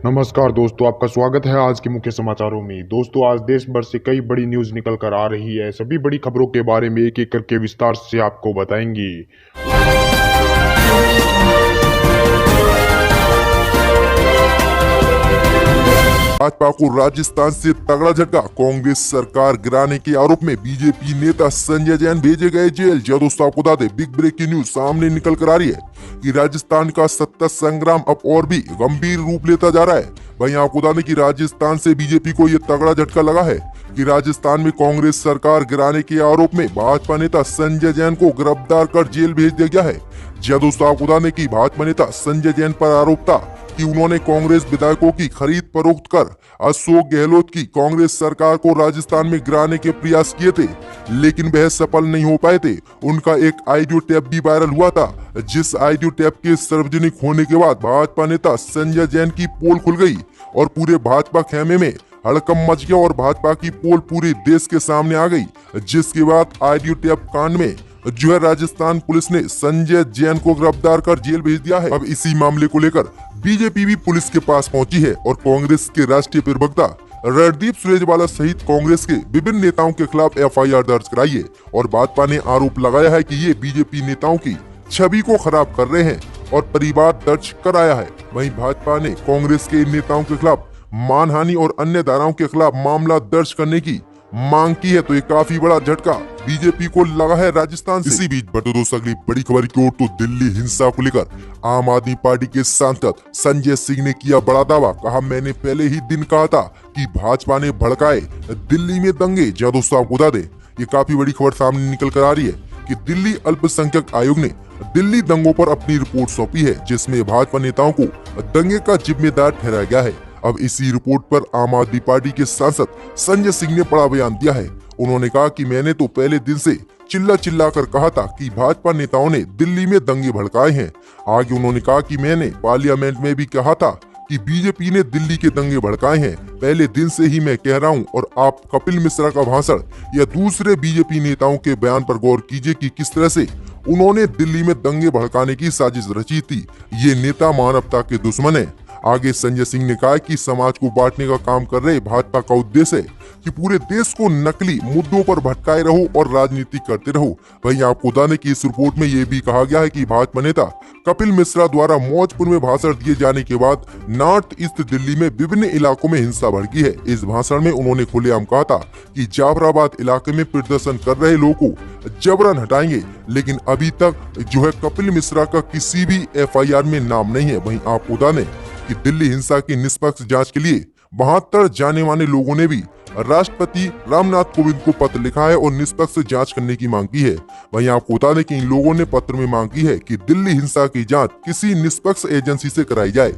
नमस्कार दोस्तों, आपका स्वागत है आज के मुख्य समाचारों में। दोस्तों, आज देश भर से कई बड़ी न्यूज़ निकल कर आ रही है। सभी बड़ी खबरों के बारे में एक-एक करके विस्तार से आपको बताएंगे। भाजपा को राजस्थान से तगड़ा झटका। कांग्रेस सरकार गिराने के आरोप में बीजेपी नेता संजय जैन भेजे गए जेल। जी दोस्तों, आपको बता दें, बिग ब्रेकिंग न्यूज सामने निकल कर आ रही है कि राजस्थान का सत्ता संग्राम अब और भी गंभीर रूप लेता जा रहा है। वहीं आपको बता दें कि राजस्थान से बीजेपी को यह तगड़ा झटका लगा है कि राजस्थान में कांग्रेस सरकार गिराने के आरोप में भाजपा नेता संजय जैन को गिरफ्तार कर जेल भेज दिया गया है। जी दोस्तों, आपको बता दें कि भाजपा नेता संजय जैन पर आरोप था कि उन्होंने कांग्रेस विधायकों की खरीद फरोख्त कर अशोक गहलोत की कांग्रेस सरकार को राजस्थान में गिराने के प्रयास किए थे, लेकिन वह सफल नहीं हो पाए थे। उनका एक ऑडियो टेप भी वायरल हुआ था, जिस ऑडियो टेप के सार्वजनिक होने के बाद भाजपा नेता संजय जैन की पोल खुल गई और पूरे भाजपा खेमे में हड़कंप मच गया और भाजपा की पोल पूरे देश के सामने आ गई। जिसके बाद ऑडियो टेप कांड में जो है राजस्थान पुलिस ने संजय जैन को गिरफ्तार कर जेल भेज दिया है। अब इसी मामले को लेकर बीजेपी भी पुलिस के पास पहुंची है और कांग्रेस के राष्ट्रीय प्रवक्ता रणदीप सुरजेवाला सहित कांग्रेस के विभिन्न नेताओं के खिलाफ एफआईआर दर्ज कराई है और भाजपा ने आरोप लगाया है कि ये बीजेपी नेताओं की छवि को खराब कर रहे हैं और परिवार दर्ज कराया है। वहीं भाजपा ने कांग्रेस के इन नेताओं के खिलाफ मानहानि और अन्य धाराओं के खिलाफ मामला दर्ज करने की मांग की है। तो ये काफी बड़ा झटका बीजेपी को लगा है राजस्थान से। इसी बीच बढ़ते दोस्तों अगली बड़ी खबर की ओर, तो दिल्ली हिंसा को लेकर आम आदमी पार्टी के सांसद संजय सिंह ने किया बड़ा दावा। कहा, मैंने पहले ही दिन कहा था कि भाजपा ने भड़काए दिल्ली में दंगे। जी दोस्तों, आपको बता दें, ये काफी बड़ी खबर सामने निकल कर आ रही है कि दिल्ली अल्पसंख्यक आयोग ने दिल्ली दंगों पर अपनी रिपोर्ट सौंपी है, जिसमें भाजपा नेताओं को दंगे का जिम्मेदार ठहराया गया है। अब इसी रिपोर्ट पर आम आदमी पार्टी के सांसद संजय सिंह ने बड़ा बयान दिया है। उन्होंने कहा कि मैंने तो पहले दिन से चिल्ला कर कहा था कि भाजपा नेताओं ने दिल्ली में दंगे भड़काए हैं। आगे उन्होंने कहा कि मैंने पार्लियामेंट में भी कहा था कि बीजेपी ने दिल्ली के दंगे भड़काए हैं। पहले दिन से ही मैं कह रहा हूं और आप कपिल मिश्रा का भाषण या दूसरे बीजेपी नेताओं के बयान पर गौर कीजिए कि किस तरह से उन्होंने दिल्ली में दंगे भड़काने की साजिश रची थी। ये नेता मानवता के दुश्मन है। आगे संजय सिंह ने कहा कि समाज को बांटने का काम कर रहे भाजपा का उद्देश्य है कि पूरे देश को नकली मुद्दों पर भटकाए रहो और राजनीति करते रहो। वहीं आपको बता दें कि इस रिपोर्ट में ये भी कहा गया है कि भाजपा नेता कपिल मिश्रा द्वारा मौजपुर में भाषण दिए जाने के बाद नॉर्थ ईस्ट दिल्ली में विभिन्न इलाकों में हिंसा भड़की है। इस भाषण में उन्होंने खुलेआम कहा था कि जाफराबाद इलाके में प्रदर्शन कर रहे लोगों को जबरन हटाएंगे, लेकिन अभी तक जो है कपिल मिश्रा का किसी भी एफआईआर में नाम नहीं है। वहीं आपको बता दें कि दिल्ली हिंसा की निष्पक्ष जांच के लिए 72 जाने माने लोगों ने भी राष्ट्रपति रामनाथ कोविंद को पत्र लिखा है और निष्पक्ष जांच करने की मांग की है। वहीं आपको बता दें कि इन लोगों ने पत्र में मांग की है कि दिल्ली हिंसा की जांच किसी निष्पक्ष एजेंसी से कराई जाए।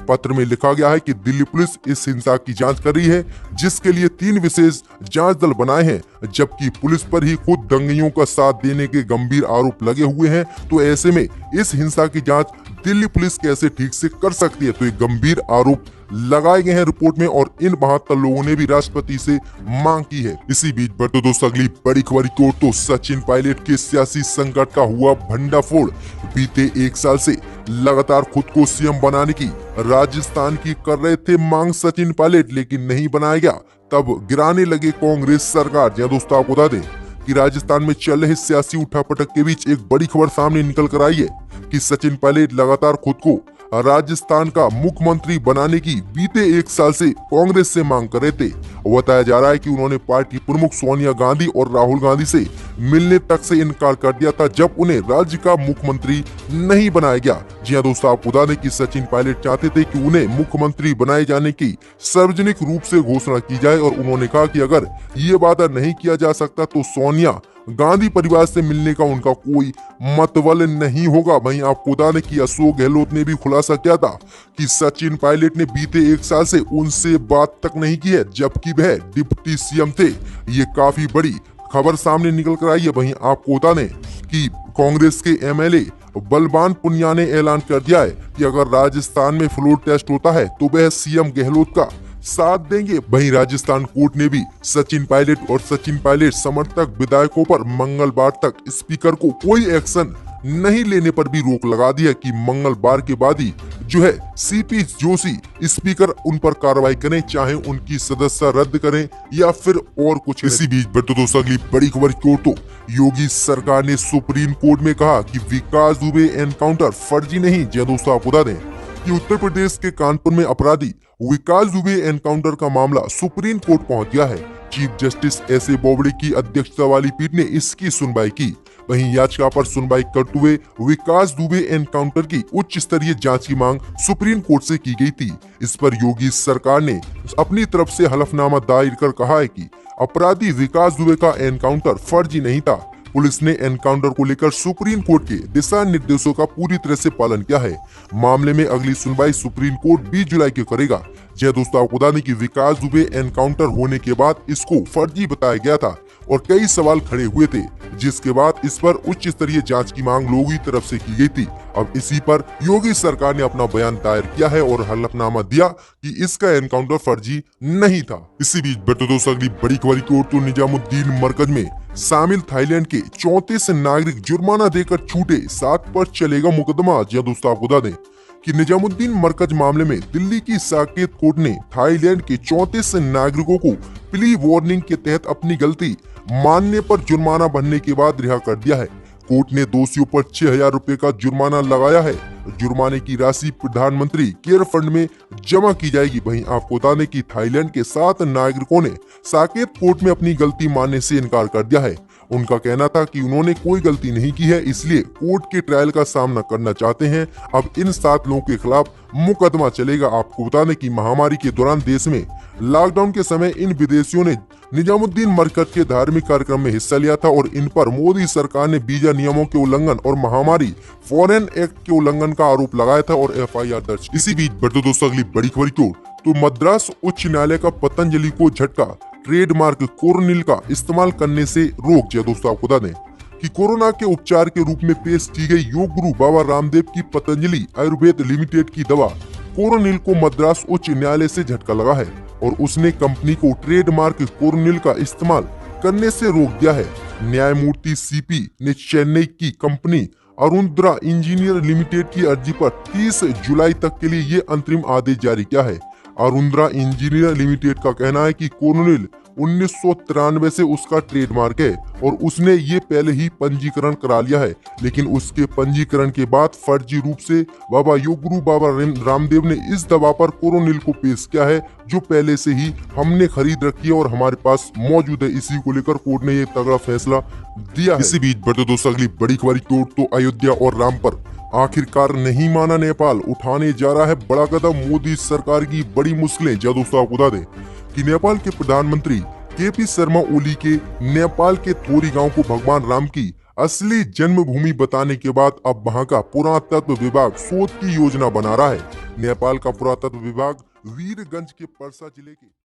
पत्र में लिखा गया है कि दिल्ली पुलिस इस हिंसा की जांच कर रही है, जिसके लिए 3 विशेष जांच दल बनाए हैं, जबकि पुलिस पर ही खुद दंगइयों का साथ देने के गंभीर आरोप लगे हुए हैं। तो ऐसे में इस हिंसा की जांच दिल्ली पुलिस कैसे ठीक से कर सकती है? तो एक गंभीर आरोप लगाए गए हैं रिपोर्ट में और इन 72 लोगों ने भी राष्ट्रपति से मांग की है। इसी बीच बढ़ते दोस्तों अगली बड़ी खबर की ओर, तो सचिन पायलट के सियासी संकट का हुआ भंडाफोड़। बीते 1 साल से लगातार खुद को सीएम बनाने की राजस्थान की कर रहे थे मांग सचिन पायलट, लेकिन नहीं बनाया गया। तब गिराने लगे कांग्रेस सरकार। जी दोस्तों, आपको बता दें कि राजस्थान में चल रहे सियासी उठापटक के बीच एक बड़ी खबर सामने निकल कर आई है कि सचिन पायलट लगातार खुद को राजस्थान का मुख्यमंत्री बनाने की बीते 1 साल से कांग्रेस से मांग कर रहे थे। बताया जा रहा है कि उन्होंने पार्टी प्रमुख सोनिया गांधी और राहुल गांधी से मिलने तक से इनकार कर दिया था जब उन्हें राज्य का मुख्यमंत्री नहीं बनाया गया। जी हाँ दोस्तों, आपको बता दें कि सचिन पायलट चाहते थे कि उन्हें मुख्यमंत्री बनाए जाने की सार्वजनिक रूप से घोषणा की जाए और उन्होंने कहा कि अगर ये वादा नहीं किया जा सकता तो सोनिया गांधी परिवार से मिलने का उनका कोई मतवाल नहीं होगा। वहीं आपको बता दें कि अशोक गहलोत ने भी खुलासा किया था कि सचिन पायलट ने बीते 1 साल से उनसे बात तक नहीं की है, जबकि वह डिप्टी सीएम थे। ये काफी बड़ी खबर सामने निकल कर आई है। वहीं आपको बता दें कि कांग्रेस के एमएलए बलवान पुनिया ने ऐलान कर दिया है कि अगर राजस्थान में फ्लोर टेस्ट होता है तो वह सीएम गहलोत का साथ देंगे। वहीं राजस्थान कोर्ट ने भी सचिन पायलट और सचिन पायलट समर्थक विधायकों पर मंगलवार तक स्पीकर को कोई एक्शन नहीं लेने पर भी रोक लगा दिया कि मंगलवार के बाद ही जो है सीपी जोशी स्पीकर उन पर कार्रवाई करें, चाहे उनकी सदस्यता रद्द करें या फिर और कुछ। इसी बीच बढ़ते दोस्तों अगली बड़ी खबर की ओर तो योगी सरकार ने सुप्रीम कोर्ट में कहा कि विकास दुबे एनकाउंटर फर्जी नहीं। जी दोस्तों आपको बता दें कि उत्तर प्रदेश के कानपुर में अपराधी विकास दुबे एनकाउंटर का मामला सुप्रीम कोर्ट पहुंच गया है। Chief justice S A Bobde की अध्यक्षता वाली पीठ ने इसकी सुनवाई की। वहीं याचिका पर सुनवाई करते हुए विकास दुबे एनकाउंटर की उच्च स्तरीय जांच की मांग सुप्रीम कोर्ट से की गई थी। इस पर योगी सरकार ने अपनी तरफ से हलफनामा दायर कर कहा है कि अपराधी विकास दुबे का एनकाउंटर फर्जी नहीं था। पुलिस ने एनकाउंटर को लेकर सुप्रीम कोर्ट के दिशा निर्देशों का पूरी तरह से पालन किया है। मामले में अगली सुनवाई सुप्रीम कोर्ट 20 जुलाई को करेगा। जय दोस्तों आपको बता दें कि विकास दुबे एनकाउंटर होने के बाद इसको फर्जी बताया गया था और कई सवाल खड़े हुए थे, जिसके बाद इस पर उच्च स्तरीय जांच की मांग लोगों की तरफ से की गई थी। अब इसी पर योगी सरकार ने अपना बयान दायर किया है और हलफनामा दिया कि इसका एनकाउंटर फर्जी नहीं था। इसी बीच बढ़ते दोस्तों अगली बड़ी खबर की ओर तो निजामुद्दीन मरकज में शामिल थाईलैंड के 34 नागरिक जुर्माना देकर छूटे, 7 पर चलेगा मुकदमा। जी दोस्तों आपको बता दें कि निजामुद्दीन मरकज मामले में दिल्ली की साकेत कोर्ट ने थाईलैंड के 34 नागरिकों को प्ली वार्निंग के तहत अपनी गलती मानने पर जुर्माना भरने के बाद रिहा कर दिया है। कोर्ट ने दोषियों पर 6,000 रुपए का जुर्माना लगाया है। जुर्माने की राशि प्रधानमंत्री केयर फंड में जमा की जाएगी। वहीं आपको बता दें कि थाईलैंड के 7 नागरिकों ने साकेत कोर्ट में अपनी गलती मानने से इनकार कर दिया है। उनका कहना था कि उन्होंने कोई गलती नहीं की है, इसलिए कोर्ट के ट्रायल का सामना करना चाहते हैं। अब इन 7 लोगों के खिलाफ मुकदमा चलेगा। आपको बता दें कि महामारी के दौरान देश में लॉकडाउन के समय इन विदेशियों ने निजामुद्दीन मरकज के धार्मिक कार्यक्रम में हिस्सा लिया था और इन पर मोदी सरकार ने वीजा नियमों के उल्लंघन और महामारी फॉरेन एक्ट के उल्लंघन का आरोप लगाया था और FIR दर्ज। इसी बीच बढ़ते दोस्तों अगली बड़ी खबर की ओर तो मद्रास उच्च न्यायालय का पतंजलि को झटका, ट्रेडमार्क कोरोनिल का इस्तेमाल करने से रोक। जी दोस्तों आपको बता दें कि कोरोना के उपचार के रूप में पेश की गई योग गुरु बाबा रामदेव की पतंजलि आयुर्वेद लिमिटेड की दवा कोरोनिल को मद्रास उच्च न्यायालय से झटका लगा है और उसने कंपनी को ट्रेडमार्क कोरोनिल का इस्तेमाल करने से रोक दिया है। न्यायमूर्ति CP ने चेन्नई की कंपनी अरुंद्रा इंजीनियर लिमिटेड की अर्जी पर 30 जुलाई तक के लिए ये अंतरिम आदेश जारी किया है। अरुंद्रा इंजीनियर लिमिटेड का कहना है कि कोरोनिल 1993 से उसका ट्रेडमार्क है और उसने ये पहले ही पंजीकरण करा लिया है, लेकिन उसके पंजीकरण के बाद फर्जी रूप से बाबा योग गुरु बाबा रामदेव ने इस दवा पर कोरोनिल को पेश किया है, जो पहले से ही हमने खरीद रखी है और हमारे पास मौजूद है। इसी को लेकर कोर्ट ने ये तगड़ा फैसला दिया है। इसी बीच बढ़ते दोस्तों अगली बड़ी खबर की ओर तो अयोध्या और राम पर आखिरकार नहीं माना नेपाल, उठाने जा रहा है बड़ा कदम, मोदी सरकार की बड़ी मुश्किलें। जब दोस्तों आपको बता दें कि नेपाल के प्रधानमंत्री KP शर्मा ओली के नेपाल के थोरी गांव को भगवान राम की असली जन्मभूमि बताने के बाद अब वहां का पुरातत्व विभाग शोध की योजना बना रहा है। नेपाल का पुरातत्व विभाग वीरगंज के परसा जिले के